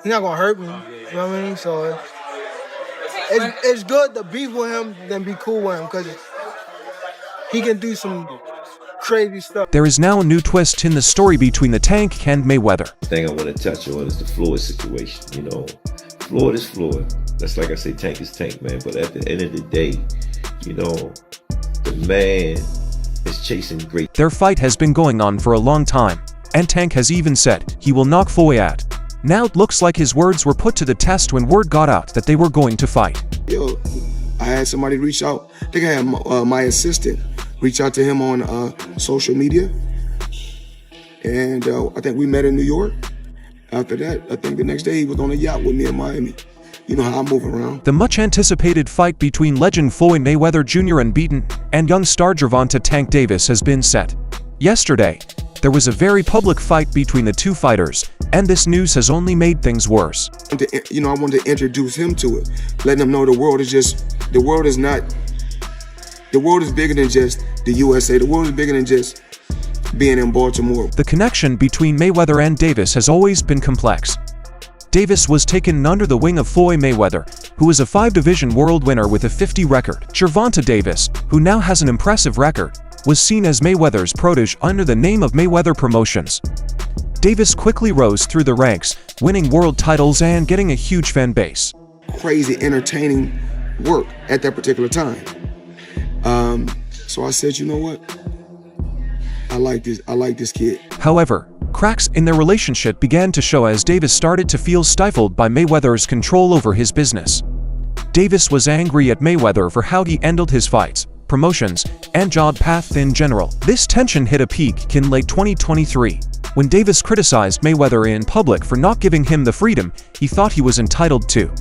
He's not gonna hurt me. You know what I mean? So it's good to beef with him than be cool with him because he can do some crazy stuff. There is now a new twist in the story between the Tank and Mayweather. The thing I want to touch on is the Floyd situation. You know, Floyd is Floyd. That's like I say, Tank is Tank, man. But at the end of the day, you know, the man is chasing great. Their fight has been going on for a long time, and Tank has even said he will knock Floyd out. Now it looks like his words were put to the test when word got out that they were going to fight. Yo, I had somebody reach out. I think I had my assistant reach out to him on social media. And I think we met in New York. After that, I think the next day he was on a yacht with me in Miami. You know how I move around. The much-anticipated fight between legend Floyd Mayweather Jr. and young star Gervonta Tank Davis has been set. Yesterday, there was a very public fight between the two fighters, and this news has only made things worse. I wanted to introduce him to it, letting him know the world is bigger than just the USA. The world is bigger than just being in Baltimore. The connection between Mayweather and Davis has always been complex. Davis was taken under the wing of Floyd Mayweather, who is a 5-division world winner with a 50 record. Gervonta Davis, who now has an impressive record, was seen as Mayweather's protege under the name of Mayweather Promotions. Davis quickly rose through the ranks, winning world titles and getting a huge fan base. Crazy, entertaining work at that particular time. So I said, you know what? I like this kid. However, cracks in their relationship began to show as Davis started to feel stifled by Mayweather's control over his business. Davis was angry at Mayweather for how he handled his fights, promotions, and job path in general. This tension hit a peak in late 2023, when Davis criticized Mayweather in public for not giving him the freedom he thought he was entitled to.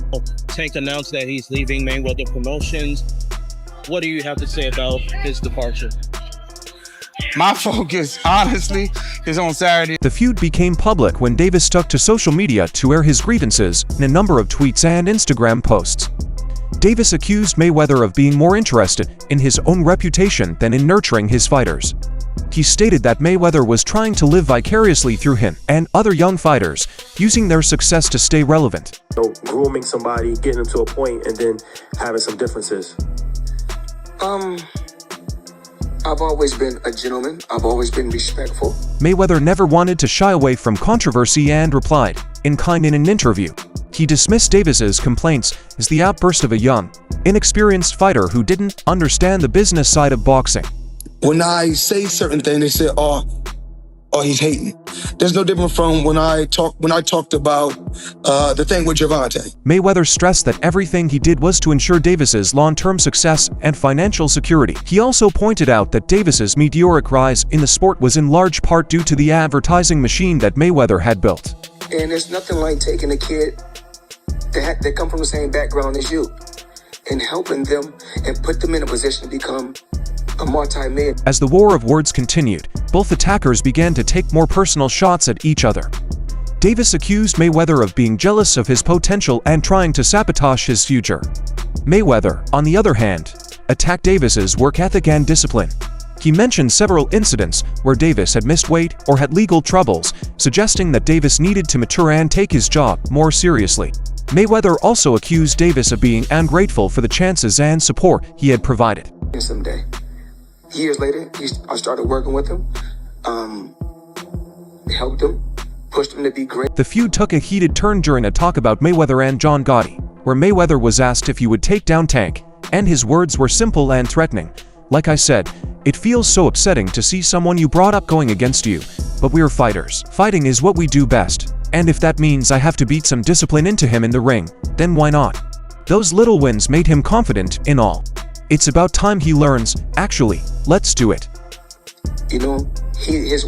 Tank announced that he's leaving Mayweather Promotions. What do you have to say about his departure? My focus, honestly, is on Saturday. The feud became public when Davis took to social media to air his grievances in a number of tweets and Instagram posts. Davis accused Mayweather of being more interested in his own reputation than in nurturing his fighters. He stated that Mayweather was trying to live vicariously through him and other young fighters, using their success to stay relevant. So grooming somebody, getting them to a point, and then having some differences. I've always been a gentleman. I've always been respectful. Mayweather never wanted to shy away from controversy and replied in kind in an interview. He dismissed Davis's complaints as the outburst of a young, inexperienced fighter who didn't understand the business side of boxing. When I say certain things, they say, oh, he's hating. There's no different from when I talked about the thing with Gervonta. Mayweather stressed that everything he did was to ensure Davis's long-term success and financial security. He also pointed out that Davis's meteoric rise in the sport was in large part due to the advertising machine that Mayweather had built. And there's nothing like taking a kid that come from the same background as you and helping them and put them in a position to become a multi-millionaire. As the war of words continued, both attackers began to take more personal shots at each other. Davis accused Mayweather of being jealous of his potential and trying to sabotage his future. Mayweather, on the other hand, attacked Davis's work ethic and discipline. He mentioned several incidents where Davis had missed weight or had legal troubles, suggesting that Davis needed to mature and take his job more seriously. Mayweather also accused Davis of being ungrateful for the chances and support he had provided. Someday, years later, I started working with him, helped him, pushed him to be great. The feud took a heated turn during a talk about Mayweather and John Gotti, where Mayweather was asked if he would take down Tank, and his words were simple and threatening. Like I said, it feels so upsetting to see someone you brought up going against you, but we're fighters. Fighting is what we do best, and if that means I have to beat some discipline into him in the ring, then why not? Those little wins made him confident in all. It's about time he learns, actually, let's do it. You know, he's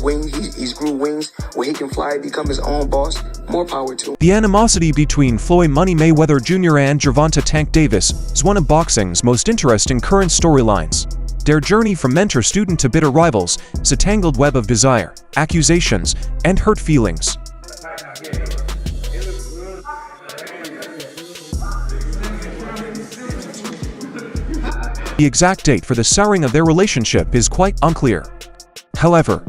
grew wings where he can fly, become his own boss. More power to him. The animosity between Floyd Money Mayweather Jr. and Gervonta Tank Davis is one of boxing's most interesting current storylines. Their journey from mentor-student to bitter rivals is a tangled web of desire, accusations, and hurt feelings. The exact date for the souring of their relationship is quite unclear. However,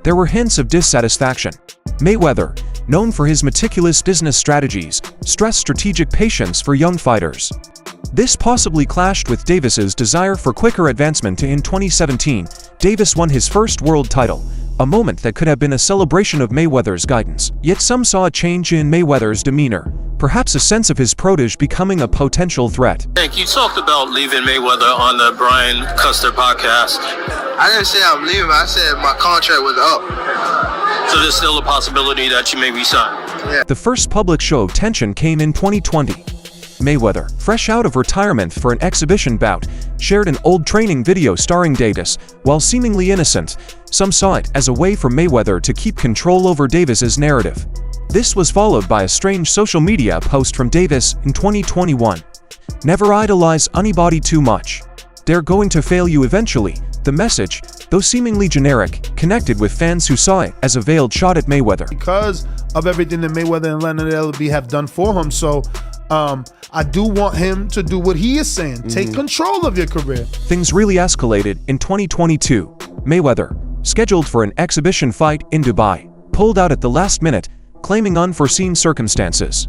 there were hints of dissatisfaction. Mayweather, known for his meticulous business strategies, stressed strategic patience for young fighters. This possibly clashed with Davis's desire for quicker advancement. In 2017, Davis won his first world title, a moment that could have been a celebration of Mayweather's guidance. Yet some saw a change in Mayweather's demeanor, perhaps a sense of his protege becoming a potential threat. Hank, you talked about leaving Mayweather on the Brian Custer podcast. I didn't say I'm leaving. I said my contract was up. So there's still a possibility that you may resign. Yeah. The first public show of tension came in 2020. Mayweather, fresh out of retirement for an exhibition bout, shared an old training video starring Davis. While seemingly innocent, some saw it as a way for Mayweather to keep control over Davis's narrative. This was followed by a strange social media post from Davis in 2021. "Never idolize anybody too much. They're going to fail you eventually." The message, though seemingly generic, connected with fans who saw it as a veiled shot at Mayweather. Because of everything that Mayweather and Leonard Ellerbe have done for him, so I do want him to do what he is saying. Take control of your career. Things really escalated in 2022. Mayweather, scheduled for an exhibition fight in Dubai, pulled out at the last minute, claiming unforeseen circumstances.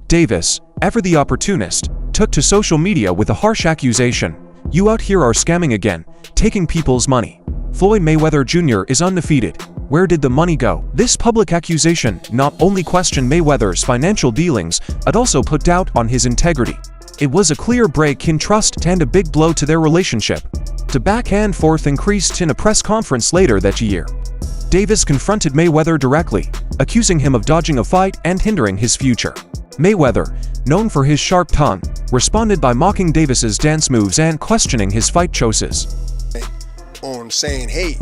Davis, ever the opportunist, took to social media with a harsh accusation. "You out here are scamming again, taking people's money. Floyd Mayweather Jr. is undefeated. Where did the money go?" This public accusation not only questioned Mayweather's financial dealings, but also put doubt on his integrity. It was a clear break in trust and a big blow to their relationship. The back and forth increased in a press conference later that year. Davis confronted Mayweather directly, accusing him of dodging a fight and hindering his future. Mayweather, known for his sharp tongue, responded by mocking Davis's dance moves and questioning his fight choices. On saying, "Hey,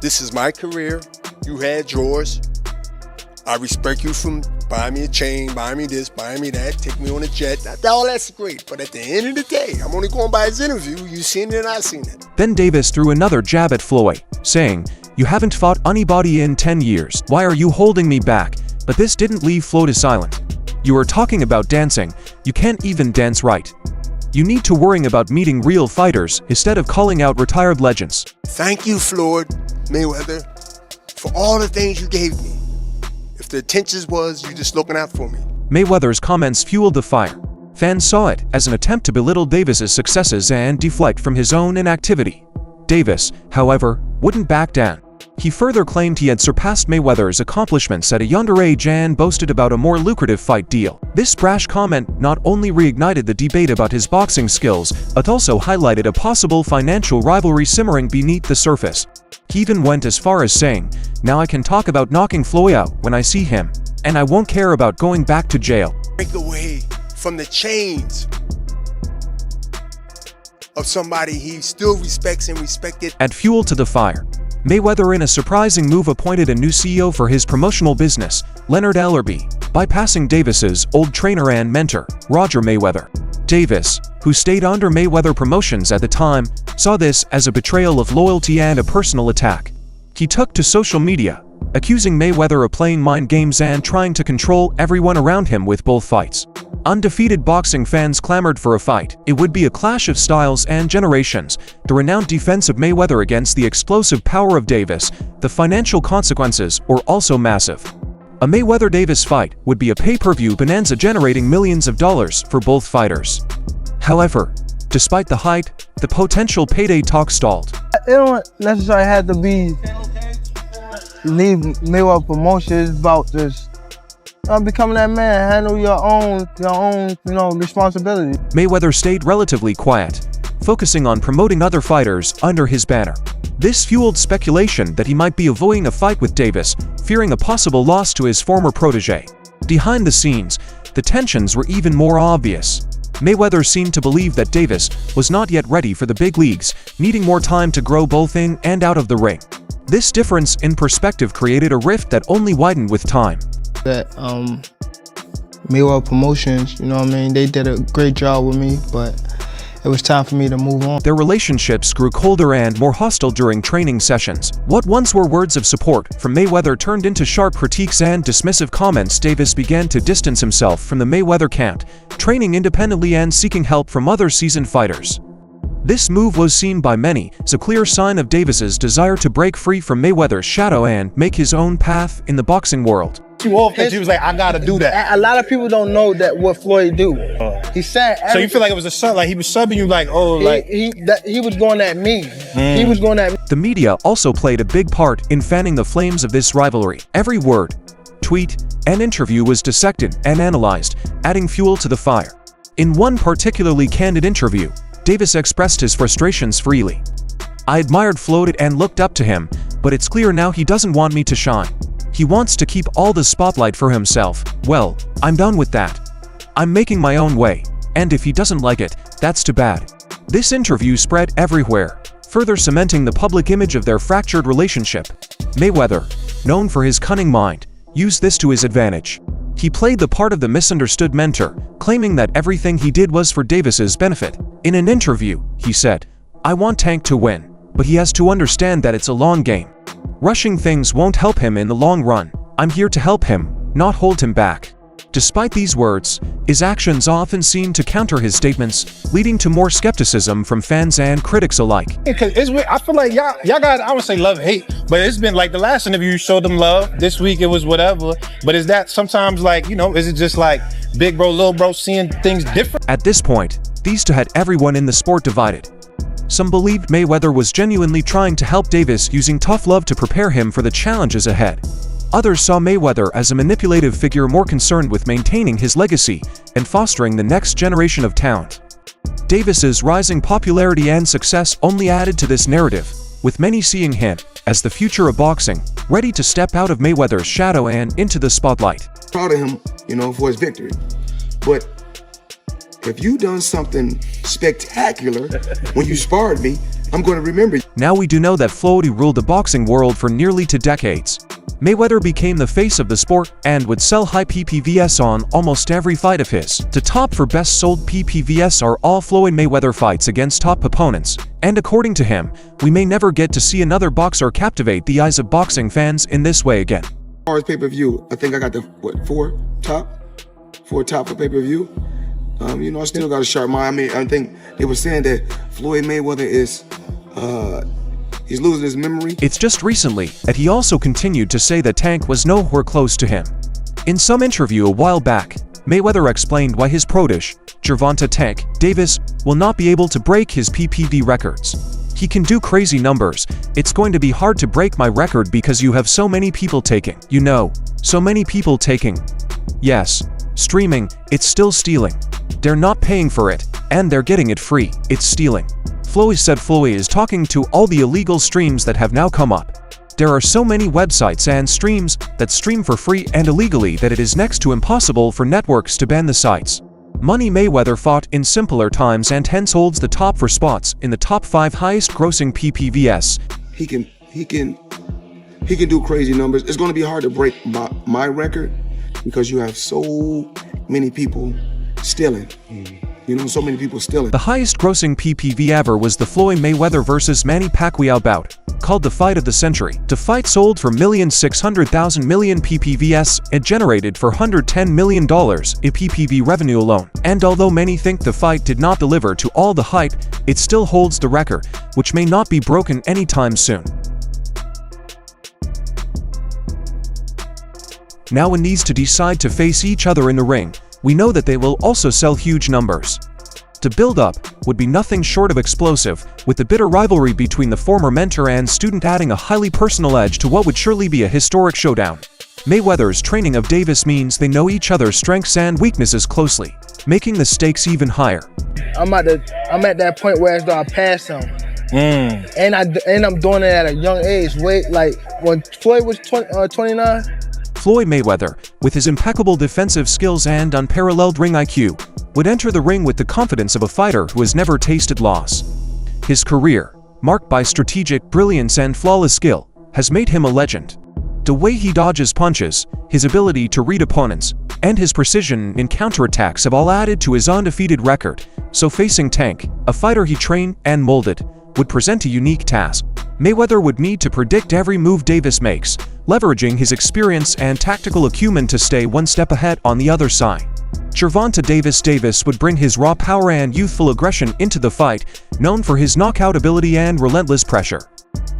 this is my career, you had yours. I respect you from buying me a chain, buying me this, buying me that, take me on a jet. All that's great, but at the end of the day, I'm only going by his interview. You seen it and I seen it." Then Davis threw another jab at Floyd, saying, "You haven't fought anybody in 10 years. Why are you holding me back?" But this didn't leave Floyd silent. "You are talking about dancing. You can't even dance right. You need to worry about meeting real fighters instead of calling out retired legends." Thank you, Floyd Mayweather, for all the things you gave me. If the intentions was you just looking out for me. Mayweather's comments fueled the fire. Fans saw it as an attempt to belittle Davis's successes and deflect from his own inactivity. Davis, however, wouldn't back down. He further claimed he had surpassed Mayweather's accomplishments at a younger age and boasted about a more lucrative fight deal. This brash comment not only reignited the debate about his boxing skills, but also highlighted a possible financial rivalry simmering beneath the surface. He even went as far as saying, "Now I can talk about knocking Floyd out when I see him, and I won't care about going back to jail." Break away from the chains of somebody he still respects and respected. Add fuel to the fire. Mayweather, in a surprising move, appointed a new CEO for his promotional business, Leonard Ellerbe, bypassing Davis's old trainer and mentor, Roger Mayweather. Davis, who stayed under Mayweather Promotions at the time, saw this as a betrayal of loyalty and a personal attack. He took to social media, accusing Mayweather of playing mind games and trying to control everyone around him with both fights. Undefeated boxing fans clamored for a fight. It would be a clash of styles and generations, the renowned defense of Mayweather against the explosive power of Davis. The financial consequences were also massive. A Mayweather-Davis fight would be a pay-per-view bonanza generating millions of dollars for both fighters. However, despite the hype, the potential payday talk stalled. It don't necessarily have to be leave Mayweather Promotions. It's about just becoming that man, handle your own, responsibility. Mayweather stayed relatively quiet, focusing on promoting other fighters under his banner. This fueled speculation that he might be avoiding a fight with Davis, fearing a possible loss to his former protege. Behind the scenes, the tensions were even more obvious. Mayweather seemed to believe that Davis was not yet ready for the big leagues, needing more time to grow both in and out of the ring. This difference in perspective created a rift that only widened with time. That Mayweather Promotions, they did a great job with me, but it was time for me to move on. Their relationships grew colder and more hostile during training sessions. What once were words of support from Mayweather turned into sharp critiques and dismissive comments. Davis began to distance himself from the Mayweather camp, training independently and seeking help from other seasoned fighters. This move was seen by many as a clear sign of Davis's desire to break free from Mayweather's shadow and make his own path in the boxing world. you off that you was like, I gotta do that? A lot of people don't know that what Floyd do. He said. So you feel like it was a sub, like he was subbing you, like, oh, like he was going at me. He was going at me. The media also played a big part in fanning the flames of this rivalry. Every word, tweet, and interview was dissected and analyzed, adding fuel to the fire. In one particularly candid interview, Davis expressed his frustrations freely. I admired Floyd and looked up to him, but it's clear now he doesn't want me to shine. He wants to keep all the spotlight for himself. Well, I'm done with that. I'm making my own way, and if he doesn't like it, that's too bad. This interview spread everywhere, further cementing the public image of their fractured relationship. Mayweather, known for his cunning mind, used this to his advantage. He played the part of the misunderstood mentor, claiming that everything he did was for Davis's benefit. In an interview, he said, I want Tank to win, but he has to understand that it's a long game. Rushing things won't help him in the long run. I'm here to help him, not hold him back. Despite these words, his actions often seem to counter his statements, leading to more skepticism from fans and critics alike. Because it's weird. I feel like y'all got, I would say love, hate, but it's been like the last interview you showed them love. This week it was whatever. But is that sometimes like, you know, is it just like big bro, little bro seeing things different? At this point, these two had everyone in the sport divided. Some believed Mayweather was genuinely trying to help Davis using tough love to prepare him for the challenges ahead. Others saw Mayweather as a manipulative figure more concerned with maintaining his legacy and fostering the next generation of talent. Davis's rising popularity and success only added to this narrative, with many seeing him as the future of boxing, ready to step out of Mayweather's shadow and into the spotlight. Proud of him, you know, for his victory. But if you done something spectacular when you sparred me, I'm going to remember you. Now we do know that Floyd ruled the boxing world for nearly 2 decades. Mayweather became the face of the sport and would sell high PPVs on almost every fight of his. The top for best sold PPVs are all Floyd Mayweather fights against top opponents, and according to him, we may never get to see another boxer captivate the eyes of boxing fans in this way again. As far as pay-per-view, I think I got the, four top for pay-per-view. You know, I still got a sharp mind. I mean, I think they were saying that Floyd Mayweather is, he's losing his memory. It's just recently that he also continued to say that Tank was nowhere close to him. In some interview a while back, Mayweather explained why his protege, Gervonta Tank Davis, will not be able to break his PPV records. He can do crazy numbers. It's going to be hard to break my record because you have so many people taking. You know, so many people taking. Yes, streaming, it's still stealing. They're not paying for it, and they're getting it free. It's stealing. Floyd said Floyd is talking to all the illegal streams that have now come up. There are so many websites and streams that stream for free and illegally that it is next to impossible for networks to ban the sites. Money Mayweather fought in simpler times and hence holds the top for spots in the top 5 highest grossing PPVs. He can do crazy numbers. It's going to be hard to break my record because you have so many people stealing. You know, so many people stealing. The highest grossing PPV ever was the Floyd Mayweather vs. Manny Pacquiao bout, called the fight of the century. The fight sold for $1,600,000 PPVs and generated for $110 million in PPV revenue alone. And although many think the fight did not deliver to all the hype, it still holds the record, which may not be broken anytime soon. Now when these two decide to face each other in the ring, we know that they will also sell huge numbers. The build-up would be nothing short of explosive, with the bitter rivalry between the former mentor and student adding a highly personal edge to what would surely be a historic showdown. Mayweather's training of Davis means they know each other's strengths and weaknesses closely, making the stakes even higher. I'm at that point where I pass him. And I'm doing it at a young age. Wait, like when Floyd was 29. Floyd Mayweather, with his impeccable defensive skills and unparalleled ring IQ, would enter the ring with the confidence of a fighter who has never tasted loss. His career, marked by strategic brilliance and flawless skill, has made him a legend. The way he dodges punches, his ability to read opponents, and his precision in counterattacks have all added to his undefeated record, so facing Tank, a fighter he trained and molded, would present a unique task. Mayweather would need to predict every move Davis makes, leveraging his experience and tactical acumen to stay one step ahead on the other side. Gervonta Davis would bring his raw power and youthful aggression into the fight, known for his knockout ability and relentless pressure.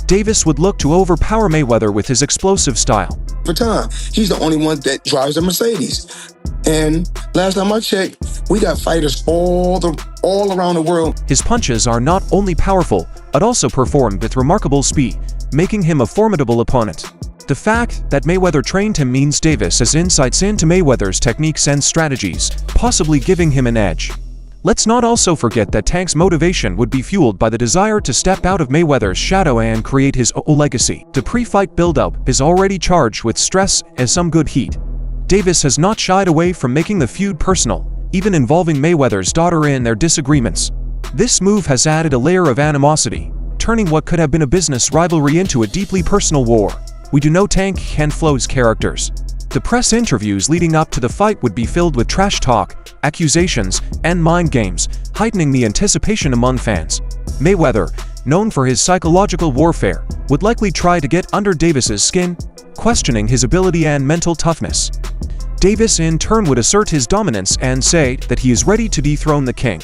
Davis would look to overpower Mayweather with his explosive style. for time. He's the only one that drives a Mercedes. And last time I checked, we got fighters all around the world. His punches are not only powerful, but also performed with remarkable speed, making him a formidable opponent. The fact that Mayweather trained him means Davis has insights into Mayweather's techniques and strategies, possibly giving him an edge. Let's not also forget that Tank's motivation would be fueled by the desire to step out of Mayweather's shadow and create his own legacy. The pre-fight buildup is already charged with stress and some good heat. Davis has not shied away from making the feud personal, even involving Mayweather's daughter in their disagreements. This move has added a layer of animosity, turning what could have been a business rivalry into a deeply personal war. We do know Tank and Flo's characters. The press interviews leading up to the fight would be filled with trash talk, accusations, and mind games, heightening the anticipation among fans. Mayweather, known for his psychological warfare, would likely try to get under Davis's skin, questioning his ability and mental toughness. Davis in turn would assert his dominance and say that he is ready to dethrone the king.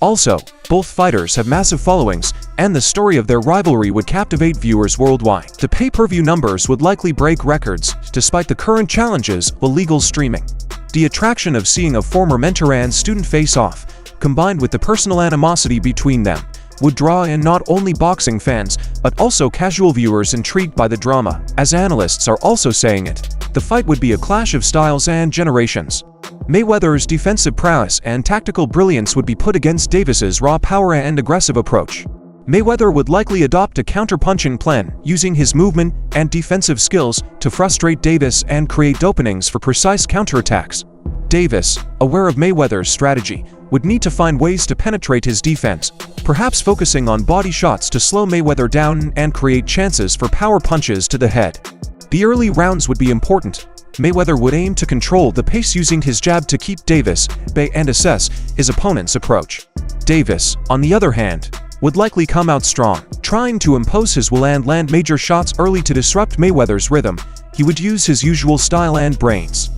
Also, both fighters have massive followings, and the story of their rivalry would captivate viewers worldwide. The pay-per-view numbers would likely break records, despite the current challenges of illegal streaming. The attraction of seeing a former mentor and student face off, combined with the personal animosity between them, would draw in not only boxing fans, but also casual viewers intrigued by the drama. As analysts are also saying it, the fight would be a clash of styles and generations. Mayweather's defensive prowess and tactical brilliance would be put against Davis's raw power and aggressive approach. Mayweather would likely adopt a counter-punching plan, using his movement and defensive skills to frustrate Davis and create openings for precise counterattacks. Davis, aware of Mayweather's strategy, would need to find ways to penetrate his defense, perhaps focusing on body shots to slow Mayweather down and create chances for power punches to the head. The early rounds would be important. Mayweather would aim to control the pace using his jab to keep Davis at bay and assess his opponent's approach. Davis, on the other hand, would likely come out strong, trying to impose his will and land major shots early to disrupt Mayweather's rhythm. He would use his usual style and brains.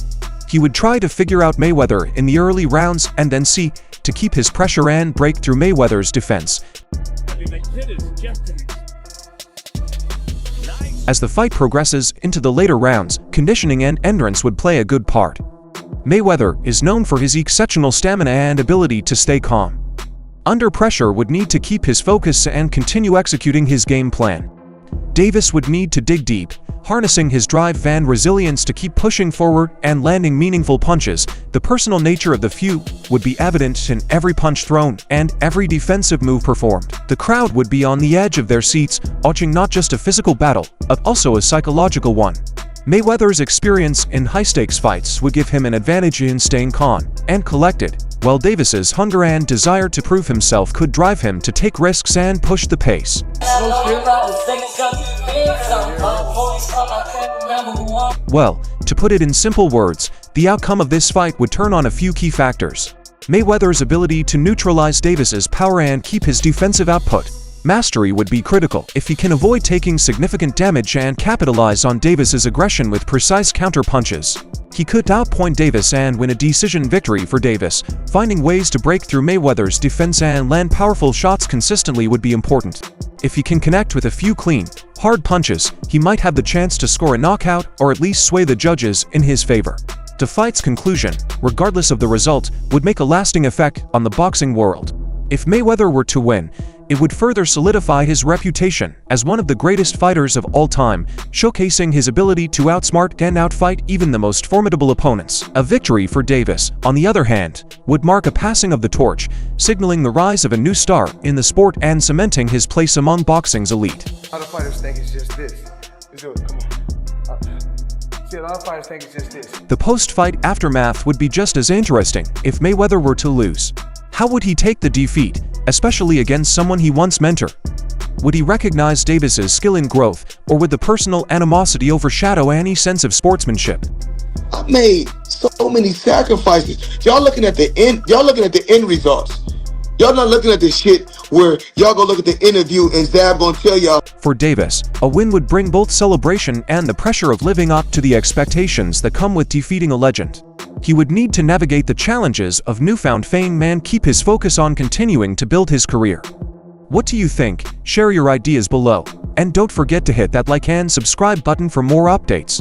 He would try to figure out Mayweather in the early rounds and then see to keep his pressure and break through Mayweather's defense. As the fight progresses into the later rounds, conditioning and endurance would play a good part. Mayweather is known for his exceptional stamina and ability to stay calm. Under pressure would need to keep his focus and continue executing his game plan. Davis would need to dig deep, harnessing his drive and resilience to keep pushing forward and landing meaningful punches. The personal nature of the feud would be evident in every punch thrown and every defensive move performed. The crowd would be on the edge of their seats, watching not just a physical battle, but also a psychological one. Mayweather's experience in high-stakes fights would give him an advantage in staying calm and collected, while Davis's hunger and desire to prove himself could drive him to take risks and push the pace. Well, to put it in simple words, the outcome of this fight would turn on a few key factors. Mayweather's ability to neutralize Davis's power and keep his defensive output. Mastery would be critical if he can avoid taking significant damage and capitalize on Davis's aggression with precise counter-punches. He could outpoint Davis and win a decision victory for Davis. Finding ways to break through Mayweather's defense and land powerful shots consistently would be important. If he can connect with a few clean, hard punches, he might have the chance to score a knockout or at least sway the judges in his favor. The fight's conclusion, regardless of the result, would make a lasting effect on the boxing world. If Mayweather were to win, it would further solidify his reputation as one of the greatest fighters of all time, showcasing his ability to outsmart and outfight even the most formidable opponents. A victory for Davis, on the other hand, would mark a passing of the torch, signaling the rise of a new star in the sport and cementing his place among boxing's elite. A lot of fighters think it's just this. Let's do it, come on. See, a lot of fighters think it's just this. The post-fight aftermath would be just as interesting if Mayweather were to lose. How would he take the defeat, especially against someone he once mentored? Would he recognize Davis's skill and growth, or would the personal animosity overshadow any sense of sportsmanship? I made so many sacrifices. Y'all looking at the end. Y'all looking at the end results. Y'all not looking at the shit where y'all go look at the interview and Zab gonna tell y'all. For Davis, a win would bring both celebration and the pressure of living up to the expectations that come with defeating a legend. He would need to navigate the challenges of newfound fame and keep his focus on continuing to build his career. What do you think? Share your ideas below. And don't forget to hit that like and subscribe button for more updates.